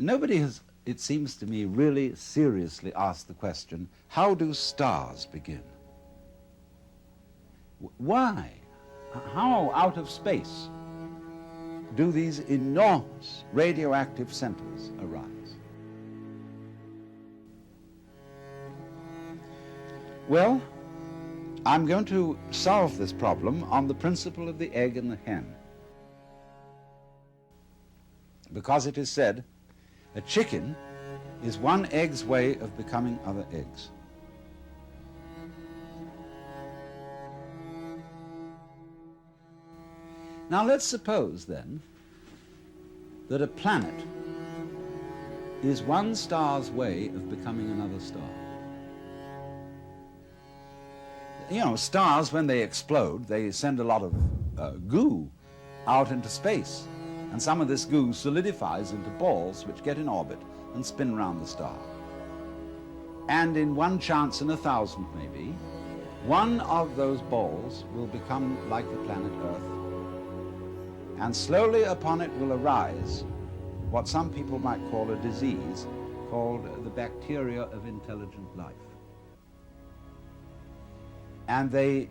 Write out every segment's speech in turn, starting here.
nobody has, it seems to me, really seriously asked the question, how do stars begin? Why? How out of space do these enormous radioactive centers arise? Well, I'm going to solve this problem on the principle of the egg and the hen. Because it is said, a chicken is one egg's way of becoming other eggs. Now let's suppose then that a planet is one star's way of becoming another star. You know, stars, when they explode, they send a lot of goo out into space. And some of this goo solidifies into balls which get in orbit and spin around the star. And in one chance in 1,000 maybe, one of those balls will become like the planet Earth. And slowly upon it will arise what some people might call a disease called the bacteria of intelligent life. And they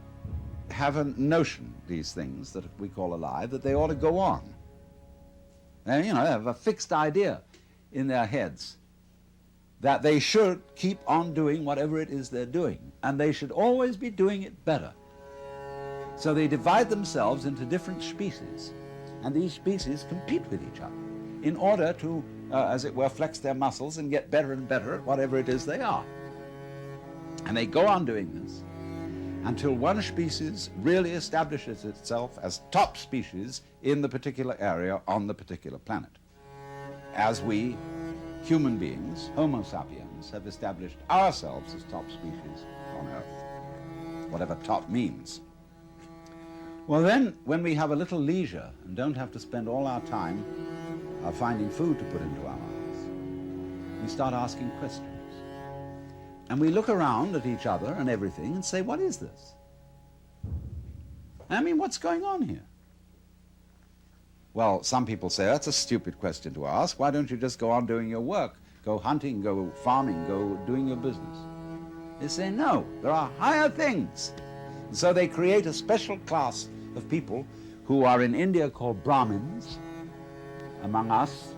have a notion, these things that we call alive, that they ought to go on. And, you know, they have a fixed idea in their heads that they should keep on doing whatever it is they're doing, and they should always be doing it better. So they divide themselves into different species, and these species compete with each other in order to, as it were, flex their muscles and get better and better at whatever it is they are. And they go on doing this until one species really establishes itself as top species in the particular area on the particular planet. As we, human beings, Homo sapiens, have established ourselves as top species on Earth, whatever top means. Well then, when we have a little leisure and don't have to spend all our time finding food to put into our mouths, we start asking questions. And we look around at each other and everything and say, what is this? I mean, what's going on here? Well, some people say, that's a stupid question to ask. Why don't you just go on doing your work? Go hunting, go farming, go doing your business. They say, no, there are higher things. And so they create a special class of people who are in India called Brahmins, among us,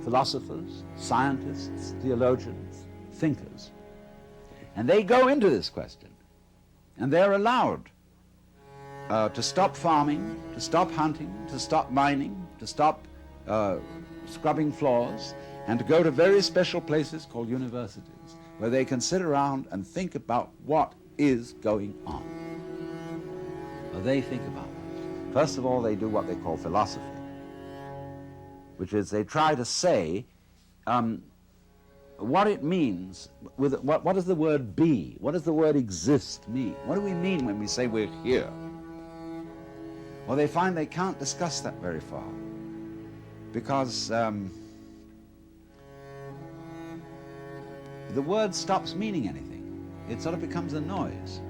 philosophers, scientists, theologians, thinkers. And they go into this question, and they're allowed to stop farming, to stop hunting, to stop mining, to stop scrubbing floors, and to go to very special places called universities, where they can sit around and think about what is going on. Well, they think about it. First of all, they do what they call philosophy, which is they try to say what it means, what does the word be? What does the word exist mean? What do we mean when we say we're here? Well, they find they can't discuss that very far because the word stops meaning anything. It sort of becomes a noise.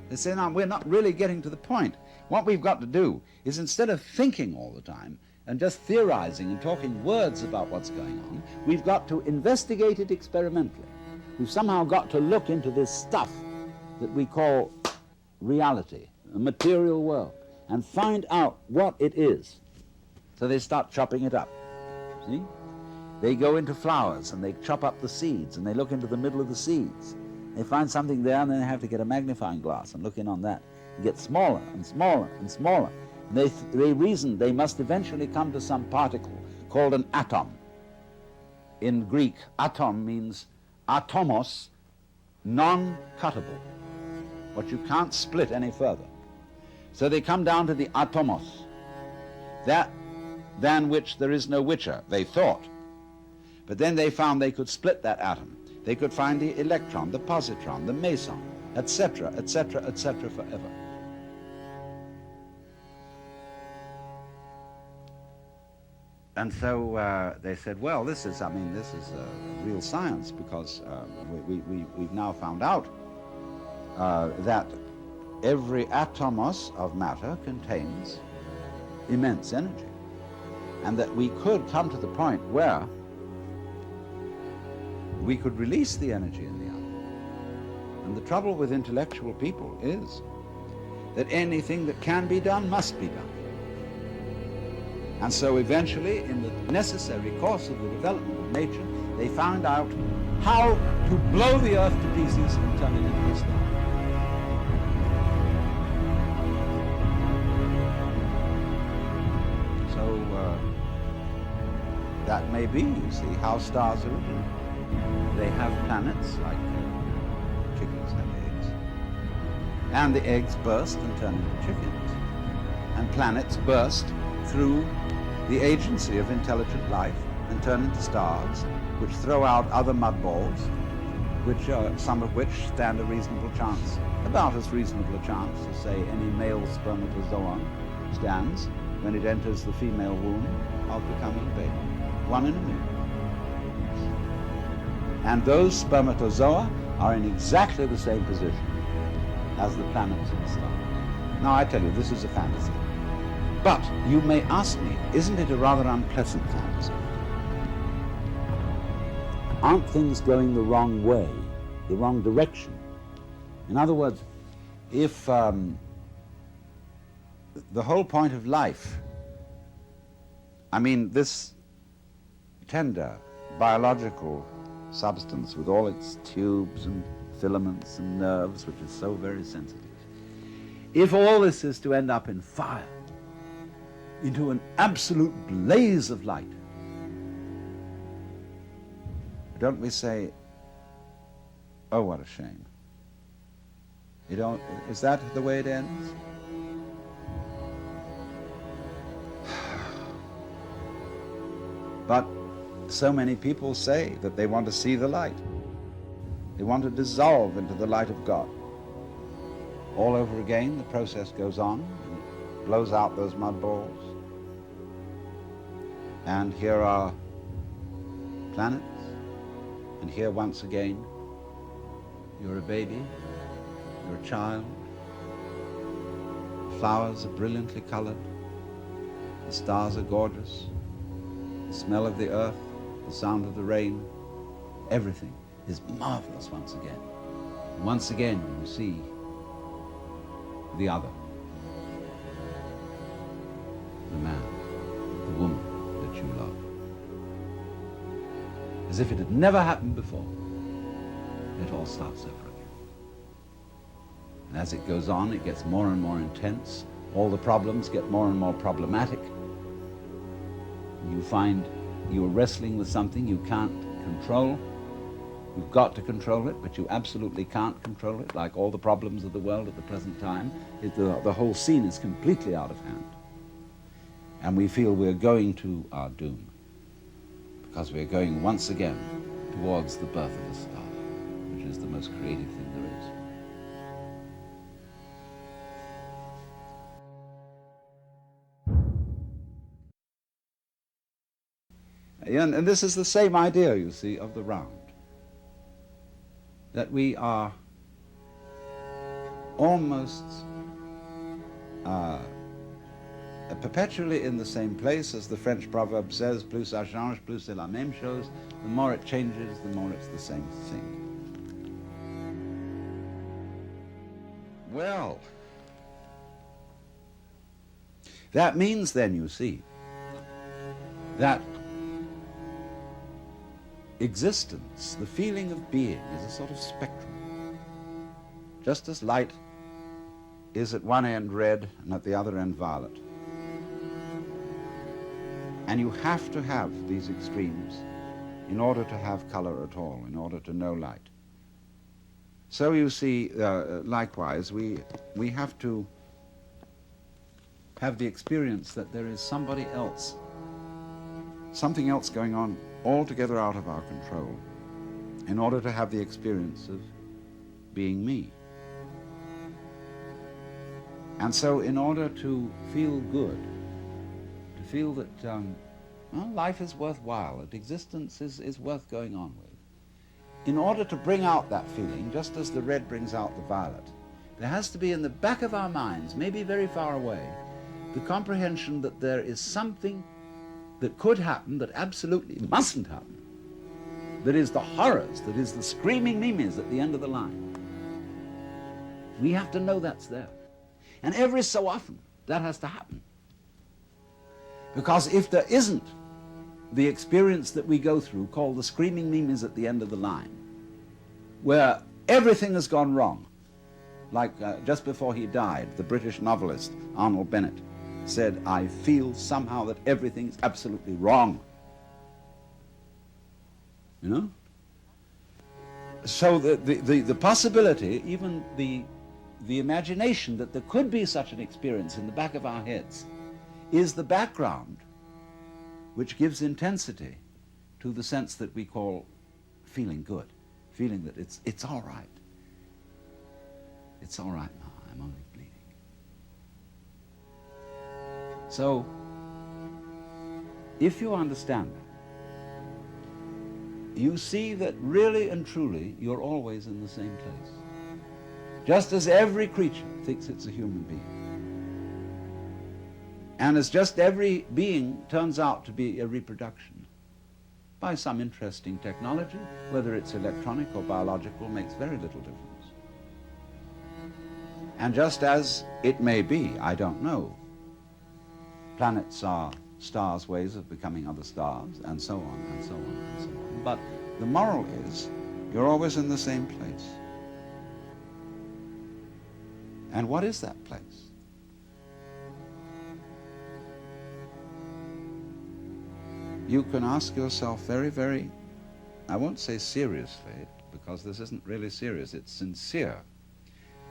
They say, no, we're not really getting to the point. What we've got to do is, instead of thinking all the time and just theorizing and talking words about what's going on, we've got to investigate it experimentally. We've somehow got to look into this stuff that we call reality, a material world, and find out what it is. So they start chopping it up, see? They go into flowers and they chop up the seeds and they look into the middle of the seeds. They find something there and then they have to get a magnifying glass and look in on that. It gets smaller and smaller and smaller. And they reason they must eventually come to some particle called an atom. In Greek, atom means atomos, non-cuttable, what you can't split any further. So they come down to the atomos, that than which there is no whicher, they thought. But then they found they could split that atom. They could find the electron, the positron, the meson, etc., etc., etc., forever. And so they said, well, this is real science, because we've now found out that every atomos of matter contains immense energy, and that we could come to the point where we could release the energy in the other. And the trouble with intellectual people is that anything that can be done must be done. And so eventually, in the necessary course of the development of nature, they found out how to blow the earth to pieces and turn it into a star. So that may be, you see, how stars originate. They have planets, like chickens have eggs, and the eggs burst and turn into chickens. And planets burst through the agency of intelligent life and turn into stars, which throw out other mud balls, which some of which stand a reasonable chance, about as reasonable a chance as, say, any male spermatozoon stands when it enters the female womb of becoming a baby. 1 in a million. And those spermatozoa are in exactly the same position as the planets and the stars. Now, I tell you, this is a fantasy. But you may ask me, isn't it a rather unpleasant fantasy? Aren't things going the wrong way, the wrong direction? In other words, if the whole point of life, I mean, this tender biological substance with all its tubes and filaments and nerves, which is so very sensitive, if all this is to end up in fire, into an absolute blaze of light, don't we say, oh, what a shame? You don't, is that the way it ends? But so many people say that they want to see the light. They want to dissolve into the light of God. All over again, the process goes on, and blows out those mud balls. And here are planets, and here once again, you're a baby, you're a child, flowers are brilliantly colored, the stars are gorgeous, the smell of the earth, the sound of the rain, everything is marvelous once again. And once again you see the other, the man, the woman that you love. As if it had never happened before, it all starts over again. And as it goes on, it gets more and more intense. All the problems get more and more problematic. You find you're wrestling with something you can't control. You've got to control it, but you absolutely can't control it, like all the problems of the world at the present time. The whole scene is completely out of hand. And we feel we're going to our doom, because we're going once again towards the birth of a star, which is the most creative thing there is. And this is the same idea, you see, of the round. That we are almost perpetually in the same place, as the French proverb says, plus ça change, plus c'est la même chose. The more it changes, the more it's the same thing. Well, that means then, you see, that existence, the feeling of being, is a sort of spectrum. Just as light is at one end red and at the other end violet. And you have to have these extremes in order to have color at all, in order to know light. So you see, likewise, we have to have the experience that there is somebody else, something else going on altogether out of our control, in order to have the experience of being me. And so in order to feel good, to feel that life is worthwhile, that existence is worth going on with, in order to bring out that feeling, just as the red brings out the violet, there has to be in the back of our minds, maybe very far away, the comprehension that there is something that could happen that absolutely mustn't happen. that is the horrors, that is the screaming mimes at the end of the line. We have to know that's there. And every so often, that has to happen. Because if there isn't the experience that we go through, called the screaming mimes at the end of the line, where everything has gone wrong, like just before he died, the British novelist Arnold Bennett said, "I feel somehow that everything is absolutely wrong." You know? So the possibility, even the imagination that there could be such an experience in the back of our heads, is the background which gives intensity to the sense that we call feeling good, feeling that it's all right. It's all right now, I'm only bleeding. So, if you understand that, you see that really and truly you're always in the same place. Just as every creature thinks it's a human being. And as just every being turns out to be a reproduction by some interesting technology, whether it's electronic or biological, makes very little difference. And just as it may be, I don't know, planets are stars' ways of becoming other stars, and so on, and so on, and so on. But the moral is, you're always in the same place. And what is that place? You can ask yourself very, very, I won't say seriously, because this isn't really serious, it's sincere.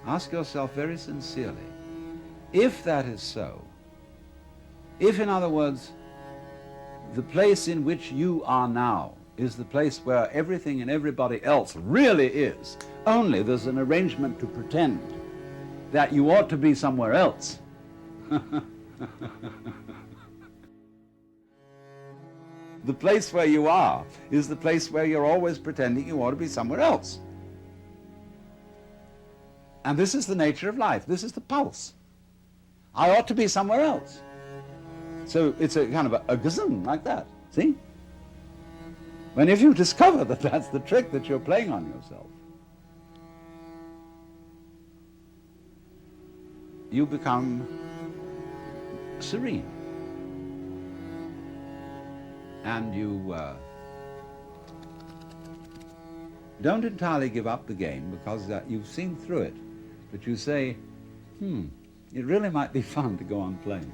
Ask yourself very sincerely, if that is so, if, in other words, the place in which you are now is the place where everything and everybody else really is, only there's an arrangement to pretend that you ought to be somewhere else. The place where you are is the place where you're always pretending you ought to be somewhere else. And this is the nature of life. This is the pulse. I ought to be somewhere else. So it's a kind of a gazum like that, see? When if you discover that that's the trick that you're playing on yourself, you become serene. And you don't entirely give up the game because you've seen through it. But you say, it really might be fun to go on playing.